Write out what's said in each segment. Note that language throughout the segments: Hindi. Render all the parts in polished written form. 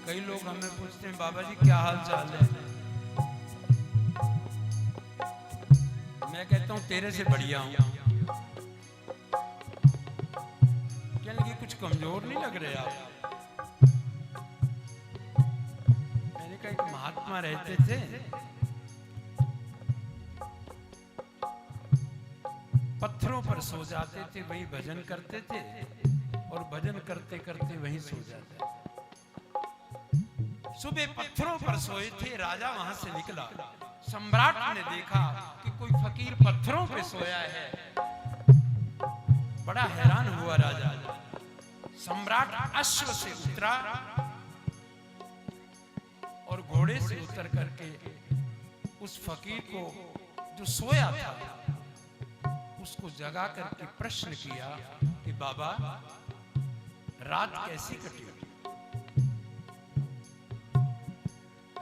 कई लोग हमें पूछते हैं बाबा जी क्या हाल चाल है। मैं कहता हूं तेरे से बढ़िया हूं। क्या लगे कुछ कमजोर नहीं लग रहे आप? मैंने कहा एक महात्मा रहते थे, पत्थरों पर सो जाते थे, वहीं भजन करते थे और भजन करते करते वहीं सो जाते थे। सुबह पत्थरों पर सोए थे, राजा वहां से निकला। सम्राट ने देखा कि कोई फकीर पत्थरों पे सोया है। बड़ा हैरान हुआ राजा। सम्राट अश्व से उतरा और घोड़े से उतर करके उस फकीर को जो सोया था उसको जगा करके प्रश्न किया कि बाबा रात कैसी कटी?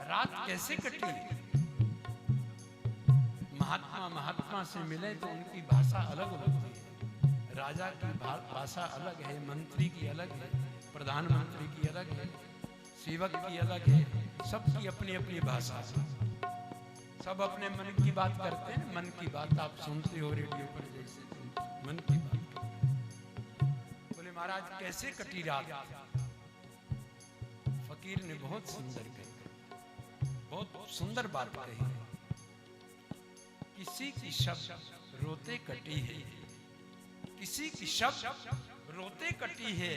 रात कैसे कटी? महात्मा से मिले तो उनकी भाषा अलग होती है। राजा की भाषा अलग है, मंत्री की अलग है, प्रधानमंत्री की अलग है, सेवक की अलग है, सबकी अपनी अपनी भाषा है। सब अपने मन की बात करते हैं। मन की बात आप सुनते हो रेडियो पर, जैसे मन की बात। बोले महाराज कैसे कटी रात? फकीर ने बहुत सुंदर कही, बहुत सुंदर बात कही। किसी की शब्द रोते कटी है, किसी की शब्द रोते कटी है,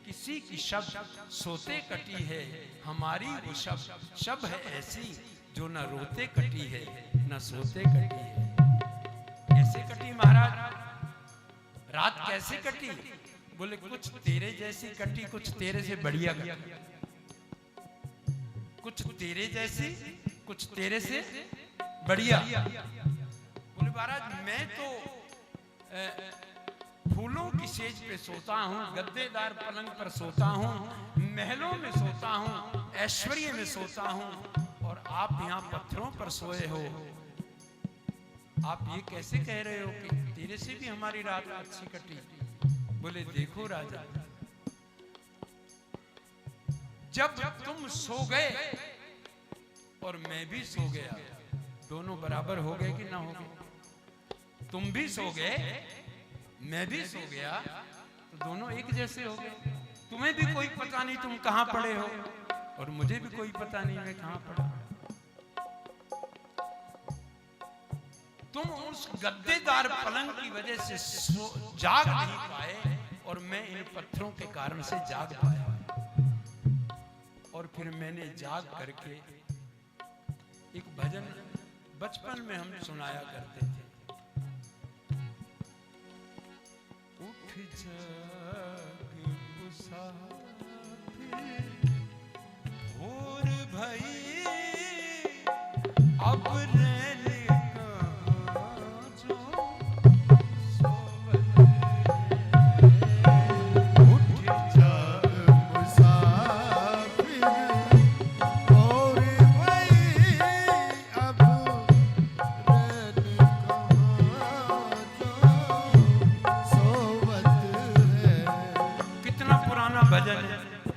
किसी की शब्द सोते कटी है। हमारी वो शब्द है ऐसी जो न रोते कटी है न सोते कटी है। कैसे कटी महाराज? रात कैसे कटी? बोले कुछ तेरे जैसी कटी, कुछ तेरे से बढ़िया कटी। कुछ तेरे जैसी, कुछ तेरे से बढ़िया। बोले महाराज मैं तो फूलों की सेज पे सोता हूँ, गद्देदार पलंग पर सोता हूँ, महलों में सोता हूँ, ऐश्वर्य में सोता हूँ, और आप यहाँ पत्थरों पर सोए हो। आप ये कैसे कह रहे हो कि तेरे से भी हमारी रात अच्छी कटी? बोले देखो राजा, जब तुम सो गए और मैं भी सो गया, दोनों बराबर हो गए कि ना हो गए? तुम भी सो गए, मैं भी सो गया, तो दोनों एक जैसे हो गए। तुम्हें भी कोई पता नहीं तुम कहां पड़े हो, और मुझे भी कोई पता नहीं मैं कहां पड़ा। तुम उस गद्देदार पलंग की वजह से जाग नहीं पाए और मैं इन पत्थरों के कारण से जाग पाया। और फिर मैंने जाग करके एक भजन बचपन में हम सुनाया करते थे। उठ जाग मुसाफिर, भोर भई अब रहने कहाँ जो सोवत है। उठ जाग मुसाफिर, भोर भई अब रहने कहाँ जो सोवत है। कितना पुराना भजन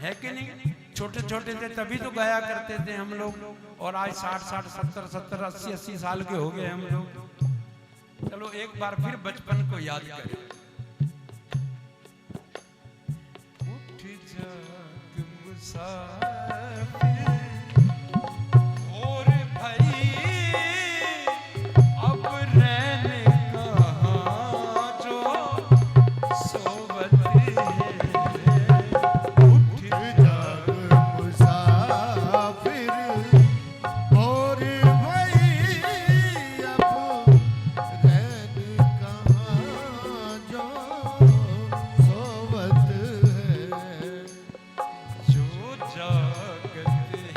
है कि नहीं? छोटे छोटे थे तभी तो गाया करते थे हम लोग, और आज 60 70 80 साल के हो गए हम लोग। चलो एक बार फिर बचपन को याद करें। उठ जाग मुसाफिर, भोर भई अब रहने कहाँ जो सोवत है। उठ जाग मुसाफिर, भोर भई अब रहने कहाँ जो सोवत है। जो जागते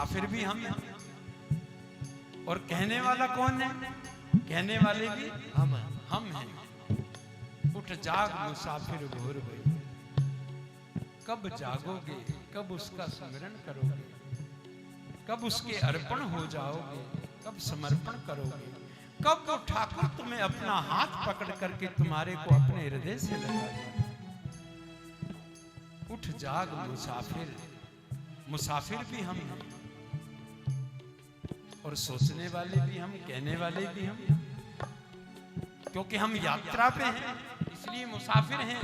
मुसाफिर भी हम हैं और कहने वाला कौन है? कहने वाले भी हम हैं। उठ जाग मुसाफिर भोर भई, कब जागोगे, कब उसका स्मरण करोगे, कब उसके अर्पण हो जाओगे, कब समर्पण करोगे, कब वो ठाकुर तुम्हें अपना हाथ पकड़ करके तुम्हारे को अपने हृदय से लगा दे। उठ जाग मुसाफिर, मुसाफिर भी हम हैं और सोचने वाले भी हम, कहने वाले भी हम, क्योंकि हम यात्रा पे हैं इसलिए मुसाफिर हैं।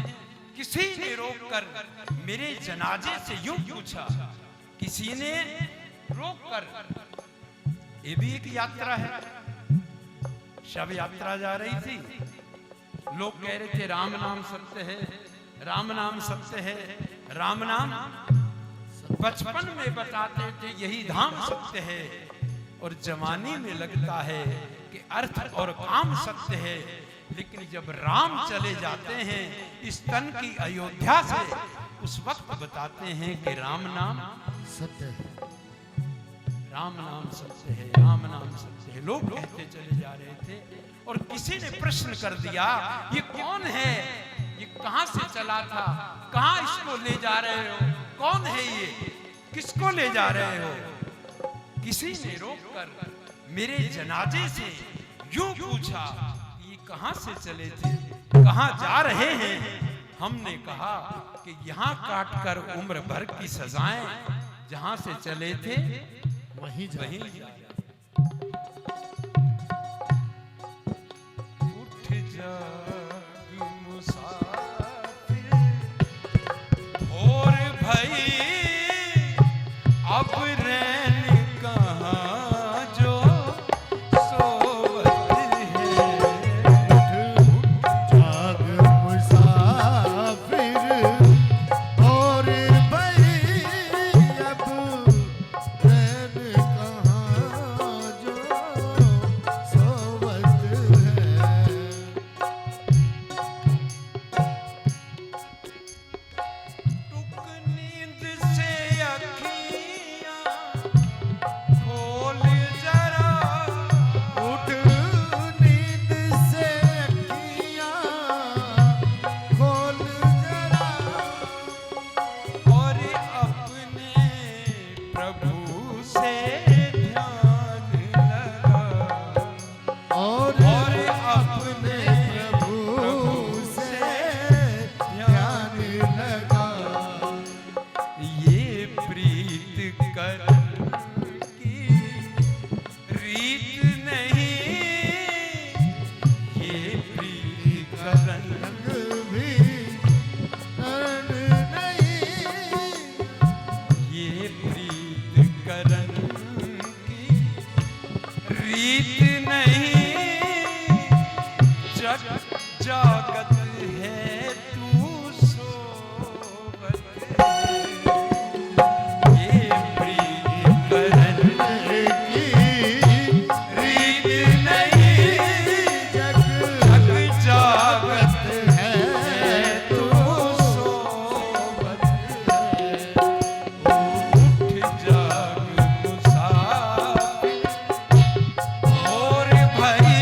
किसी ने रोककर मेरे जनाजे से यूं पूछा, किसी ने रोककर, ये भी एक यात्रा है। शव यात्रा जा रही थी, लोग कह रहे थे राम नाम सत्य है, राम नाम सत्य है, राम नाम बचपन में बताते थे यही धाम सत्य है, और जवानी में लगता है कि अर्थ और काम सत्य है। लेकिन जब राम चले जाते हैं इस तन की अयोध्या से, उस वक्त बताते हैं कि राम नाम सत्य है, राम नाम सत्य है, राम नाम सत्य है। लोग कहते चले जा रहे थे और किसी ने प्रश्न कर दिया, ये कौन है, ये कहां से चला था, कहां इसको ले जा रहे हो, कौन है ये, किसको ले जा रहे हो? किसी ने रोककर मेरे जनाजे से यूं पूछा, ये कहां से चले थे, कहां जा रहे हैं? हमने कहा कि यहां काटकर उम्र भर की सजाएं, जहां से चले थे वहीं जा वहीं जा। उठ जाग मुसाफिर भोर भई, अब रैन कहाँ जो सोवत है। जाग मुसाफिर और भई, अब रैन कहाँ जो सोवत है। टुक नींद से अखियाँ खोल जरा, उठ नींद से अखियाँ खोल जरा, और अपने प्रभु से ध्यान लगा, और अपने प्रभु से ध्यान लगा। ये प्रीत कर की रीत नहीं, ये प्रीत करन रंग भी करण नहीं, ये प्रीत करन की रीत नहीं। जग जागत है तू सोवत है, ये प्रीत करन की रीत नहीं। जग जग जागत है तू सोवत है। उठ जाग मुसाफिर भोर भई,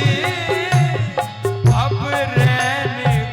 अब रैन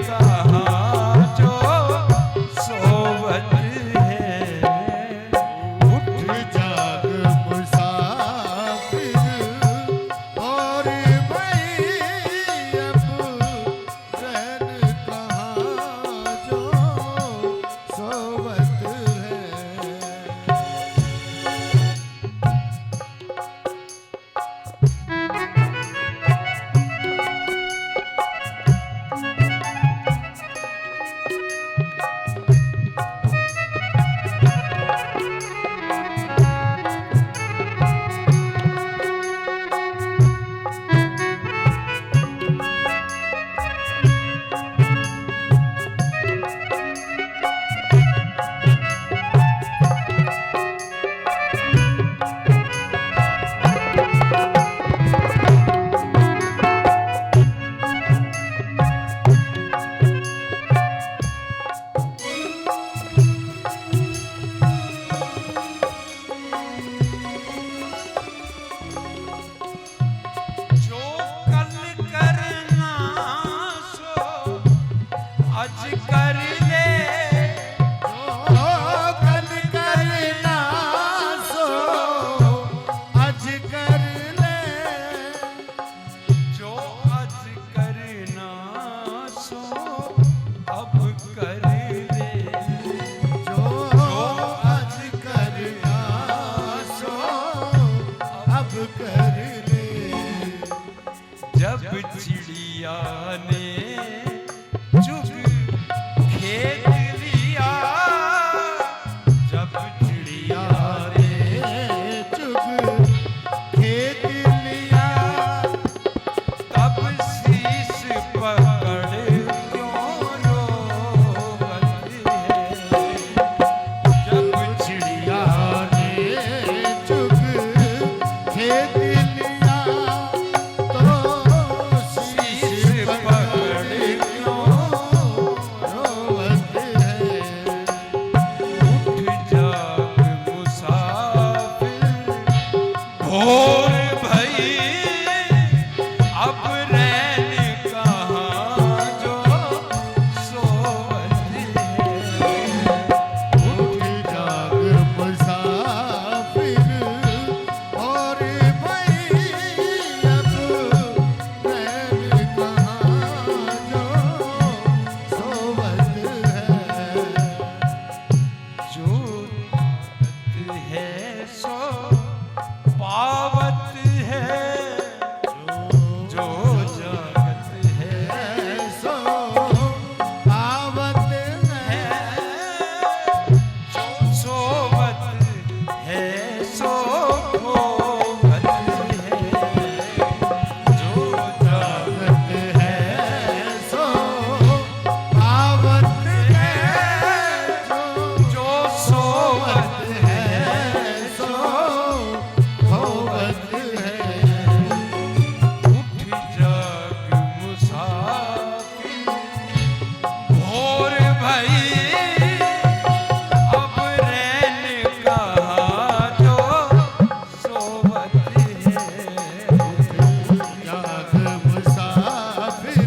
अजगर ले कल करना सो अजगर ले जो अजगर ना सो अब कर ले जो अजगर ना सो अब कर ले जब चिड़िया ने चुग खेत लिया जब चिड़िया रे चुग खेत लिया तब शीश पकड़ क्यों रोवत है जब चिड़िया ने चुग खेत लिया तो शीश पकड़ क्यों रोवत है उठ जाग मुसाफिर भोर भई अब रैन कहाँ जो सोवत है उठ जाग मुसाफिर और भई अब रैन कहाँ जो सोवत है जो है सो पावत है जो जागत है सो आवत है जो सोवत है सो खोवत है जो जागत है सो आवत है जो सोवत है सो होवत है उठ जाग मुसाफिर भोर भई अब रैन कहाँ जो सोवत है जाग मुसाफिर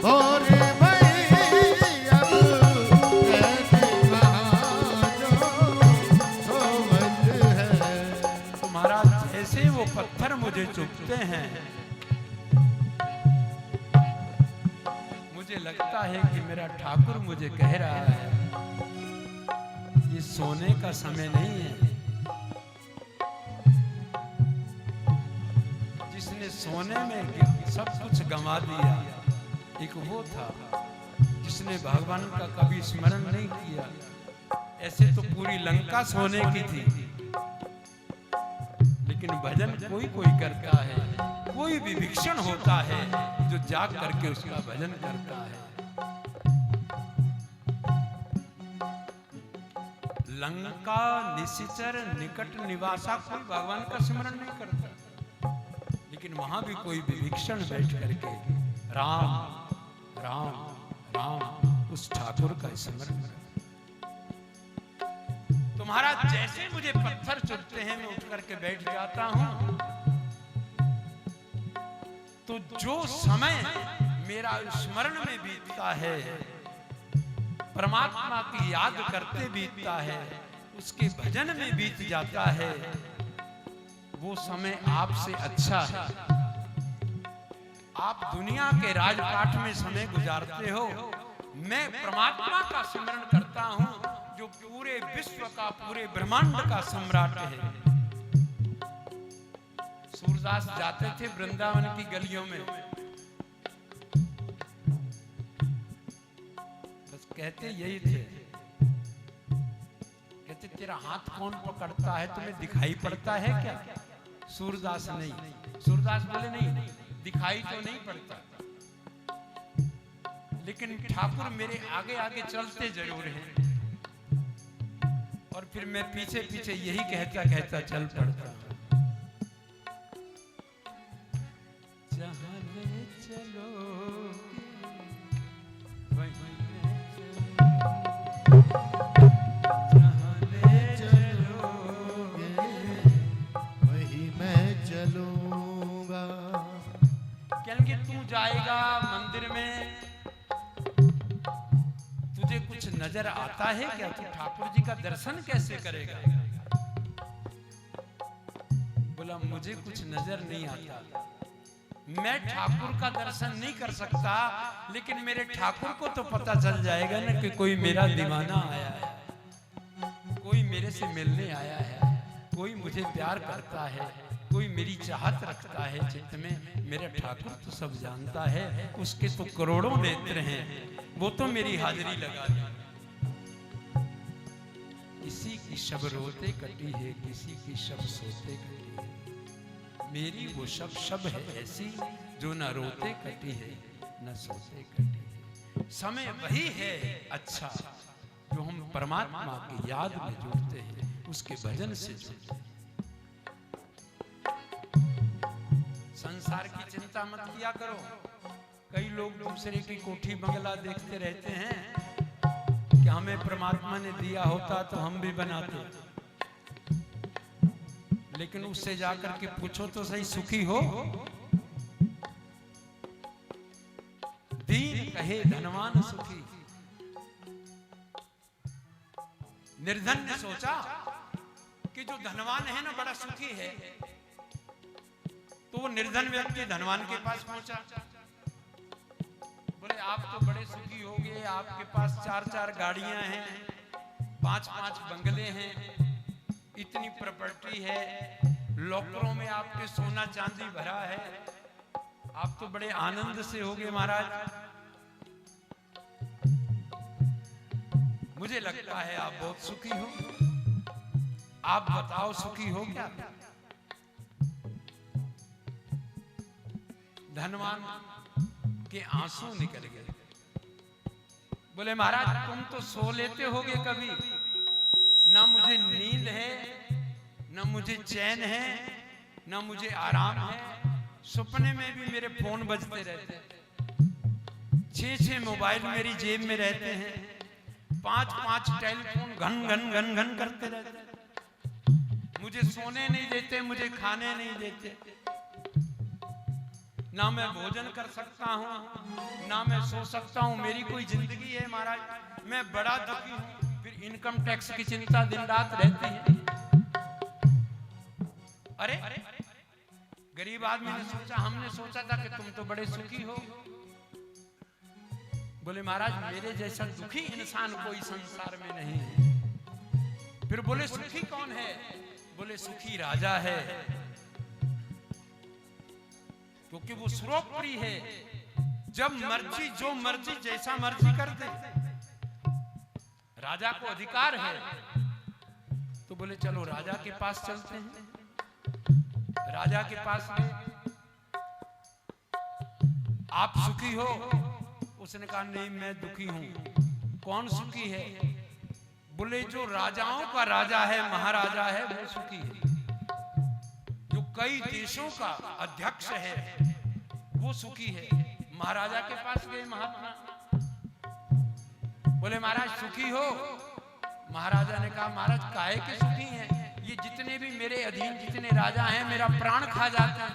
और भई अब कैसे कहाँ जो सोवत है तुम्हारा जैसे वो पत्थर मुझे चुभते हैं मुझे लगता है कि मेरा ठाकुर मुझे कह रहा है ये सोने का समय नहीं है जिसने सोने में सब कुछ गंवा दिया एक वो था जिसने भगवान का कभी स्मरण नहीं किया ऐसे तो पूरी लंका सोने की थी लेकिन भजन कोई कोई करता है कोई विभीषण होता है जो जाग करके उसका भजन करता है लंका निशिचर निकट निवासा कोई भगवान का स्मरण नहीं करता लेकिन वहां भी कोई विभीषण बैठ करके राम राम राम उस ठाकुर का स्मरण करता तुम्हारा जैसे मुझे पत्थर चुभते हैं मैं उठ करके बैठ जाता हूं तो जो समय मेरा स्मरण में बीतता है परमात्मा की याद करते बीतता है उसके भजन में बीत जाता है वो समय आपसे अच्छा है आप दुनिया के राजपाट में समय गुजारते हो मैं परमात्मा का स्मरण करता हूं जो पूरे विश्व का पूरे ब्रह्मांड का सम्राट है सूरदास जाते थे वृंदावन की गलियों में बस कहते यही थे कहते तेरा हाथ कौन पकड़ता है तुम्हें दिखाई पड़ता है क्या सूरदास नहीं सूरदास बोले नहीं दिखाई तो नहीं पड़ता लेकिन ठाकुर मेरे आगे आगे चलते जरूर हैं और फिर मैं पीछे पीछे यही कहता कहता चल पड़ता जहां ले चलोगे वहीं मैं जहां ले चलोगे वही मैं चलूंगा कहेंगे तू जाएगा मंदिर में कुछ नजर आता है क्या? तू ठाकुर जी का दर्शन कैसे करेगा? बोला मुझे कुछ नजर नहीं आता, मैं ठाकुर का दर्शन नहीं कर सकता, लेकिन मेरे ठाकुर को तो पता चल जाएगा ना कि कोई मेरा दीवाना आया है, कोई मेरे से मिलने आया है, कोई मुझे प्यार करता है, कोई मेरी चाहत रखता है चित्त में। मेरा ठाकुर तो सब जानता है, उसके तो करोड़ों नेत्र हैं, वो तो मेरी हाजिरी लगा दे। किसी की शब रोते कटी है, किसी की शब सोते कटी है, मेरी वो शब है ऐसी जो न रोते कटी है न सोते कटी है। समय वही है अच्छा जो हम परमात्मा की याद में जुड़ते हैं, उसके भजन से जुड़ते हैं। संसार की चिंता मत किया करो। कई लोग दूसरे की कोठी बंगला देखते रहते हैं कि हमें परमात्मा ने दिया होता तो हम भी बनाते, लेकिन उससे जाकर के पूछो तो सही, सुखी हो? दीन कहे धनवान सुखी। निर्धन ने सोचा कि जो धनवान है ना बड़ा सुखी है, तो वो निर्धन व्यक्ति धनवान के पास पहुंचा। बोले आप तो बड़े सुखी हो गए, आपके पास 4-4 गाड़ियां हैं, 5-5 बंगले हैं, इतनी प्रॉपर्टी है, लॉकरों में आपके सोना चांदी भरा है, आप तो बड़े आनंद से हो गए महाराज। मुझे लगता है आप बहुत सुखी हो, आप बताओ सुखी हो क्या? धनवान के आंसू निकल गए। बोले महाराज तुम तो सो लेते होगे कभी, ना मुझे नींद है, ना मुझे चैन है, ना मुझे आराम है, सपने में भी मेरे फोन बजते रहते हैं, 6-6 मोबाइल मेरी जेब में रहते हैं, 5-5 टेलीफोन घन घन घन घन करते रहते हैं, मुझे सोने नहीं देते, मुझे खाने नहीं देते, ना मैं भोजन कर सकता हूँ, ना मैं सो सकता हूँ, मेरी कोई जिंदगी है महाराज, मैं बड़ा दुखी हूँ। फिर इनकम टैक्स की चिंता दिन रात रहती है। अरे गरीब आदमी ने सोचा, हमने सोचा था कि तुम तो बड़े सुखी हो। बोले महाराज मेरे जैसा दुखी इंसान कोई संसार में नहीं है। फिर बोले सुखी कौन है? बोले सुखी राजा है, क्योंकि वो सर्वोपरि है, जब मर्जी जो मर्जी जैसा मर्जी कर दे, राजा को अधिकार है। तो बोले चलो राजा के पास चलते हैं। राजा के पास गए, आप सुखी हो? उसने कहा नहीं मैं दुखी हूं। कौन सुखी है? बोले जो राजाओं का राजा है, महाराजा है, वो सुखी है। जो कई देशों का अध्यक्ष है वो सुखी है। महाराजा के पास गए महात्मा, बोले महाराज सुखी हो? महाराजा ने कहा महाराज काहे के सुखी हैं? ये जितने भी मेरे अधीन जितने राजा हैं मेरा प्राण खा जाते हैं,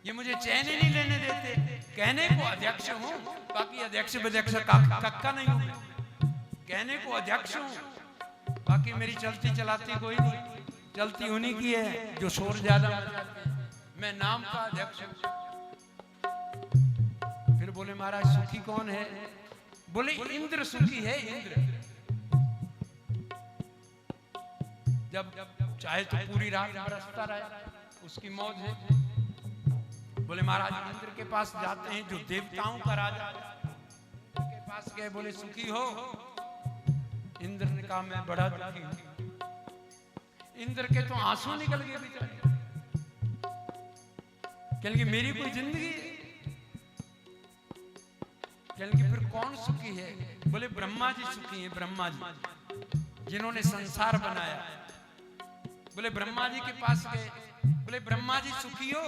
ये मुझे चैन ही नहीं लेने देते। कहने को अध्यक्ष हूँ, बाकी अध्यक्ष विध्यक्ष कक्का नहीं हूँ। कहने को अध्यक्ष हूँ, बाकी मेरी चलती चलाती कोई नहीं, चलती उन्हीं की है जो शोर ज्यादा मचाते हैं। मैं नाम का अध्यक्ष हूँ। फिर बोले महाराज सुखी कौन है? बोले इंद्र सुखी है। इंद्र जब चाहे तो पूरी रात बरसता रहे, उसकी मौज है। बोले महाराज इंद्र के पास जाते हैं जो देवताओं का राजा, के पास गए, बोले सुखी हो? इंद्र ने कहा मैं बड़ा दुखी हूं। इंद्र के तो आंसू निकल गए बेचारे, क्योंकि मेरी कोई जिंदगी है। क्योंकि फिर कौन सुखी है? बोले ब्रह्मा जी सुखी हैं। ब्रह्मा जी जिन्होंने संसार बनाया। बोले ब्रह्मा जी के पास गए, बोले ब्रह्मा जी सुखी हो?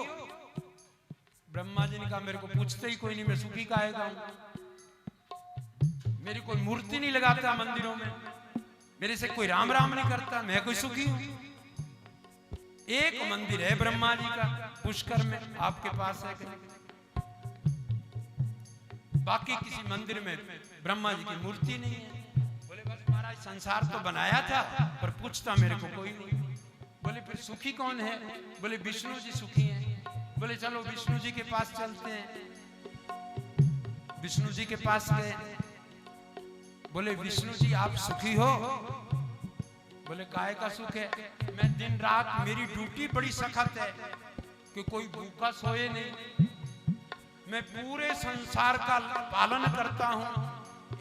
ब्रह्मा जी ने कहा मेरे को पूछते ही कोई नहीं, मैं सुखी काहेगा हूं? मेरी कोई मूर्ति नहीं लगाता मंदिरों में, मेरे से कोई राम राम नहीं करता, मैं कोई सुखी हूं? एक मंदिर है ब्रह्मा जी का पुष्कर में, आपके पास है? बाकी किसी मंदिर में ब्रह्मा जी की मूर्ति नहीं है। बोले बस महाराज संसार तो बनाया था पर पूछता मेरे को कोई नहीं। बोले फिर सुखी कौन है? बोले विष्णु जी सुखी हैं। बोले चलो विष्णु जी के पास चलते हैं। विष्णु जी के पास गए। बोले विष्णु जी आप सुखी हो? बोले काहे का सुख है? मैं दिन रात मेरी ड्यूटी बड़ी सख्त है कि कोई भूखा सोए नहीं। मैं पूरे संसार का पालन करता हूँ।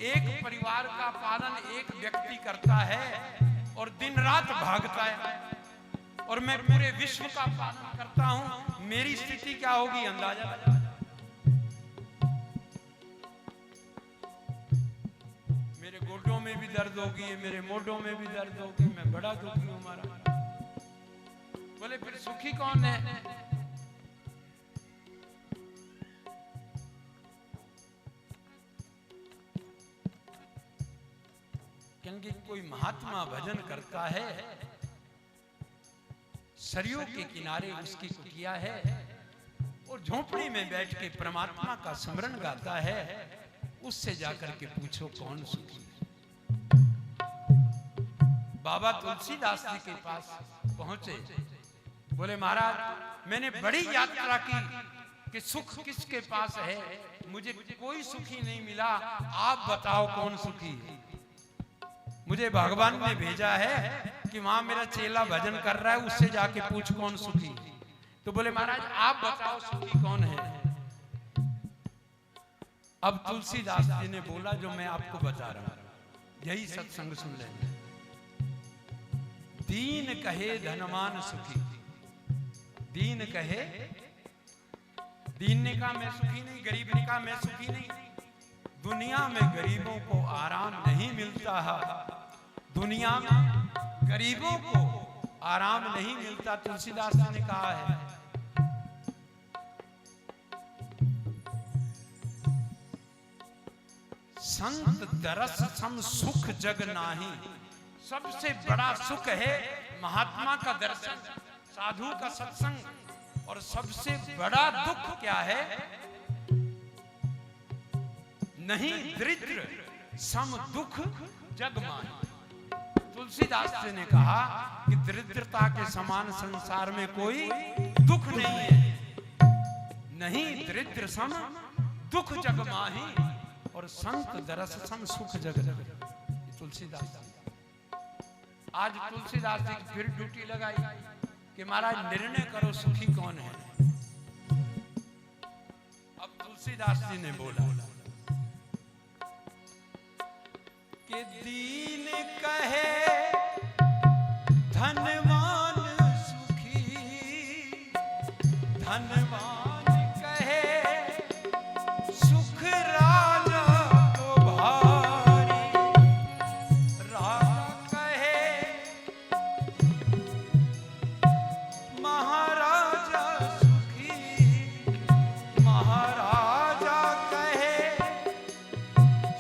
एक परिवार का पालन एक व्यक्ति करता है और दिन रात भागता है, और मैं पूरे विश्व का पालन करता हूँ। मेरी स्थिति क्या होगी अंदाजा लगा। मेरे गोडों में भी दर्द होगी, मेरे मोढों में भी दर्द होगी, मैं बड़ा दुखी हूं महाराज। बोले फिर सुखी कौन है? क्योंकि कोई महात्मा भजन करता है, सरयू के किनारे उसकी किया है, और झोंपड़ी में बैठ के परमात्मा का स्मरण गाता है, उससे जाकर के पूछो कौन सुखी। बाबा तुलसीदास जी के पास पहुंचे। बोले महाराज मैंने बड़ी यात्रा की कि सुख किसके पास है, मुझे कोई सुखी नहीं मिला, आप बताओ कौन सुखी है। मुझे भगवान ने भेजा है कि वहां मेरा चेला भजन कर रहा है, उससे जाके पूछ कौन सुखी। तो बोले महाराज आप बताओ सुखी कौन है। अब तुलसीदास जी ने बोला जो मैं आपको बता रहा हूं, यही सत्संग सुन लेंगे। दीन कहे धनवान सुखी। दीन कहे, दीन ने कहा मैं सुखी नहीं, गरीब ने कहा मैं सुखी नहीं। दुनिया में गरीबों को आराम नहीं मिलता है, दुनिया में गरीबों को आराम नहीं मिलता, तुलसीदास जी ने कहा है। संत दरस सम सुख जग नाही। सबसे बड़ा सुख है महात्मा का दर्शन, साधु का सत्संग। और सबसे बड़ा दुख क्या है? नहीं दरिद्र सम दुख जग माही। तुलसीदास जी ने कहा कि दरिद्रता के समान संसार में कोई दुख नहीं है। नहीं दरिद्र सम दुख जग माही, और संत दरस सम सुख जग जग। तुलसीदास जी आज तुलसीदास जी की फिर ड्यूटी लगाई कि महाराज निर्णय करो सुखी कौन है। अब तुलसीदास जी ने बोला कि दीन कहे धनवान सुखी। धनवान कहे सुख राजा को भारी। राजा कहे महाराजा सुखी। महाराजा कहे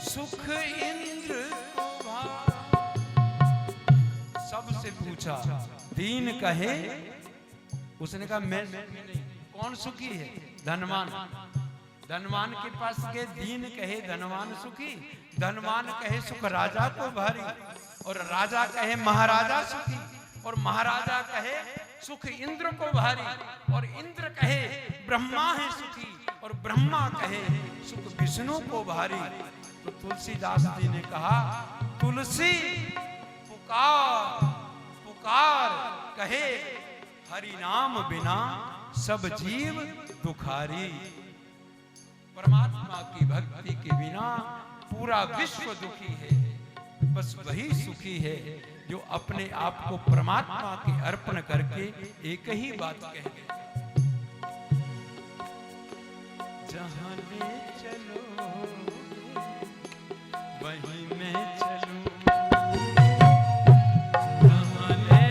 सुख इंद्र को भारी। सबसे पूछा दीन कहे, उसने कहा मैं सुखी नहीं। कौन सुखी है? धनवान। धनवान के पास के दीन कहे धनवान सुखी। धनवान कहे सुख राजा को भारी, और राजा कहे महाराजा सुखी, और महाराजा कहे सुख इंद्र को भारी, और इंद्र कहे ब्रह्मा है सुखी, और ब्रह्मा कहे सुख विष्णु को भारी। तो तुलसीदास जी ने कहा तुलसी पुकार पुकार कहे, हरि नाम बिना सब जीव दुखारी। परमात्मा की भक्ति के बिना पूरा विश्व दुखी है, बस वही सुखी है जो अपने आप को परमात्मा के अर्पण करके एक ही बात कह दे, जहां ले चलो वहीं मैं चलूं, जहां ले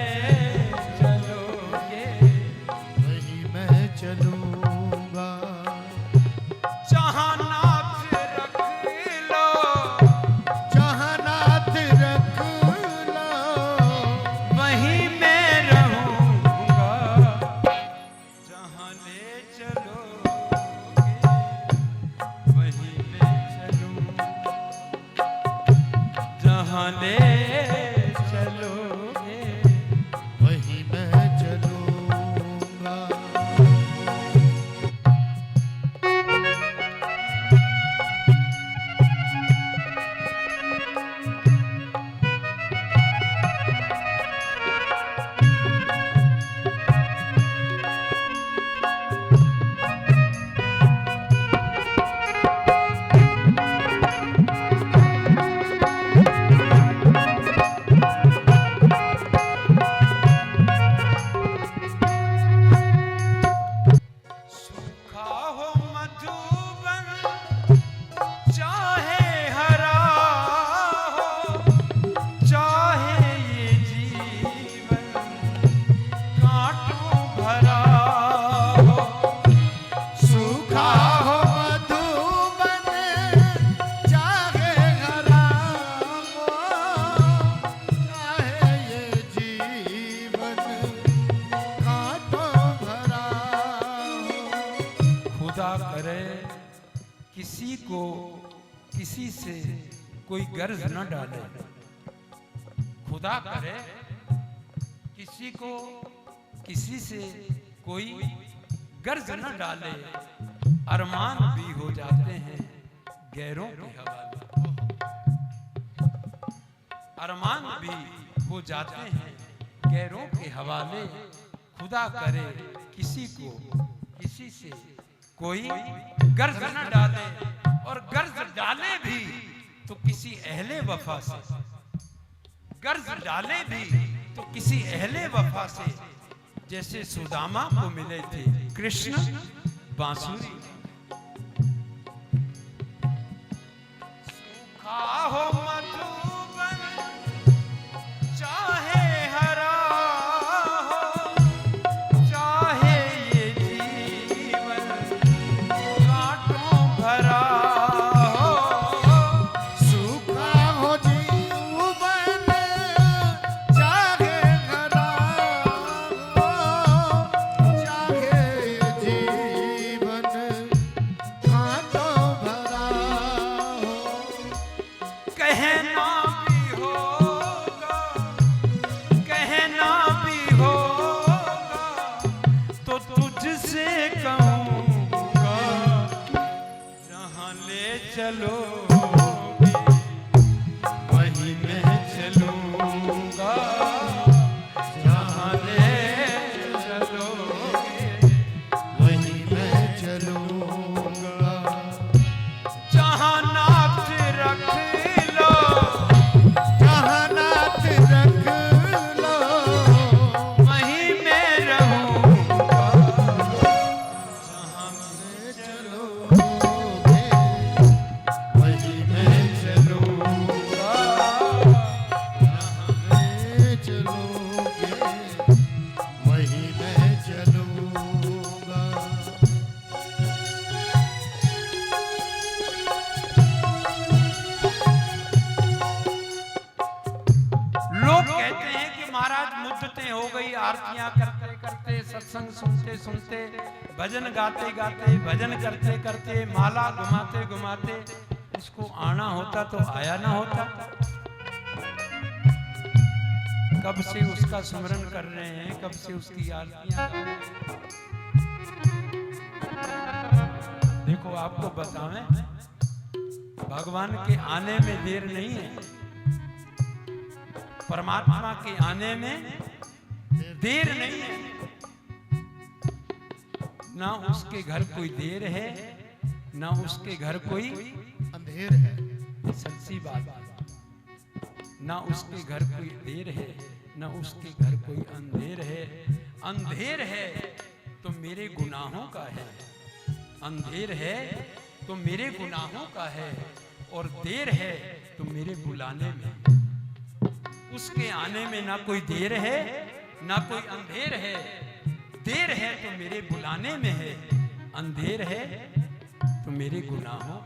चलोगे वहीं मैं चलूंगा। जहां नाथ रख लो, जहां नाथ रख लो वहीं मैं रहूंगा, जहां ले चलोगे वहीं मैं को किसी से कोई गर्ज न डाले, खुदा करे किसी को किसी से कोई गर्ज न डाले, अरमान भी हो जाते हैं गैरों के हवाले, अरमान भी हो जाते हैं गैरों के हवाले। खुदा करे किसी को किसी से कोई गर्ज न डाले, और गर्ज डाले भी तो किसी अहले वफा से, गर्ज डाले भी तो किसी अहले वफा से, जैसे सुदामा को मिले थे कृष्ण बांसुरी। सूखा हो मधुबन चाहे हरा हो, चाहे ये जीवन कांटों भरा हो, सूखा हो जीवन चाहे हरा हो, चाहे जीवन कांटों भरा हो, कहना भी होगा, कहना भी होगा तो तुझसे कहूँगा, जहाँ ले चलोगे वहीं मैं चलूँगा, जहाँ ले चलोगे वहीं मैं चलूंगा। जहाँ नाथ रख लो जहाँ नाथ रख लो वहीं मैं रहूँगा, जहाँ में चलोगे वहीं मैं चलूंगा। जहाँ में चलोगे वहीं मैं चलूंगा। लोग कहते हैं कि महाराज मुद्दतें हो गई, आरतियां करते करते, सत्संग सुनते सुनते, भजन गाते गाते, भजन करते करते, माला घुमाते घुमाते इसको आना होता तो आया ना होता। कब से उसका स्मरण कर रहे हैं, कब से उसकी आरतियां गा रहे हैं। देखो आपको बतावें, भगवान के आने में देर नहीं है, परमात्मा के आने में देर नहीं है। ना उसके घर कोई देर है, ना उसके घर कोई अंधेर है। सच्ची बात, ना उसके घर कोई देर है, ना उसके घर कोई अंधेर है। अंधेर है तो मेरे गुनाहों का है, अंधेर है तो मेरे गुनाहों का है, और देर है तो मेरे बुलाने में। उसके आने में ना कोई देर है, ना कोई अंधेर है। देर है तो मेरे बुलाने में है, अंधेर है तो मेरे गुनाहों